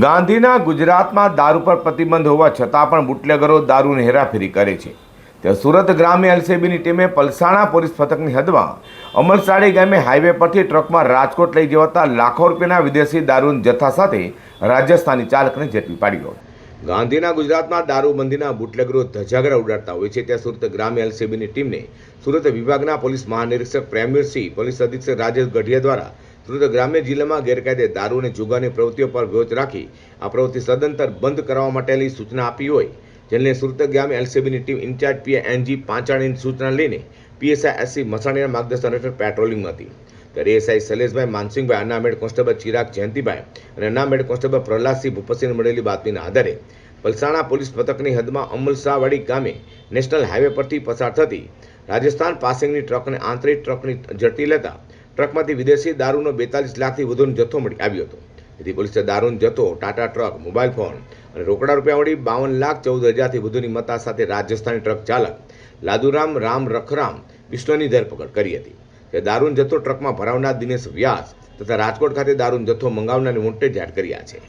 ગાંધીના ગુજરાતમાં દારૂ પર પ્રતિબંધ હોવા છતાં પણ બુટલેગરો દારૂની હેરાફેરી કરે છે. ત્યારે સુરત ગ્રામ્ય એલસીબીની ટીમે પલસાણા પોલીસ મથકની હદમાં અમલસાડી ગામે હાઈવે પરથી ટ્રકમાં રાજકોટ લઈ જવાતા લાખો રૂપિયાના વિદેશી દારૂના જથ્થા સાથે રાજસ્થાની ચાલકને ઝડપી પાડ્યો. ગાંધીના ગુજરાતમાં દારૂબંધીના બુટલેગરો ધજાગરા ઉડાડતા હોય છે. ત્યાં સુરત ગ્રામ્ય એલસીબીની ટીમને સુરત વિભાગના પોલીસ મહાનિરીક્ષક પ્રેમવીરસિંહ, પોલીસ અધિક્ષક રાજેશ ગઢિયા દ્વારા સુરત ગ્રામ્ય જિલ્લામાં ગેરકાયદે દારૂ અને જુગારની પ્રવૃત્તિઓ પર વોચ રાખી આ પ્રવૃત્તિ સદંતર બંધ કરવા માટેની સૂચના આપી હોય, જેને સુરત ગ્રામ્ય એલસીબીની ટીમ ઇન્ચાર્જ પીઆઈ એનજી પાંચાણીની સૂચના લઈને પીએસઆઈ એસસી મસાણીના માર્ગદર્શન હેઠળ પેટ્રોલિંગમાં હતી. ત્યારે એએસઆઈ શૈલેષભાઈ માનસિંહભાઈ, અનામેડ કોન્સ્ટેબલ ચિરાગ જયંતિભાઈ અને અનામેડ કોન્સ્ટેબલ પ્રહલાદસિંહ ભૂપતસિંહને મળેલી બાતમીના આધારે પલસાણા પોલીસ મથકની હદમાં અમલસાવાડી ગામે નેશનલ હાઈવે પરથી પસાર થતી રાજસ્થાન પાસિંગની ટ્રકને આંતરિક ટ્રકની ઝડપી લેતા ટ્રકમાંથી વિદેશી દારૂનો 42 લાખથી વધુનો જથ્થો મળી આવ્યો હતો. તેથી પોલીસે દારૂનો જથ્થો, ટાટા ટ્રક, મોબાઈલ ફોન અને રોકડા રૂપિયા મળી 52,14,000થી વધુની મત્તા સાથે રાજસ્થાની ટ્રક ચાલક લાદુરામ રામ રખરામ બિશ્નોઈની ધરપકડ કરી હતી. તે દારૂનો જથ્થો ટ્રકમાં ભરાવનાર દિનેશ વ્યાસ તથા રાજકોટ ખાતે દારૂનો જથ્થો મંગાવનારની વોન્ટેડ જાહેર કર્યા છે.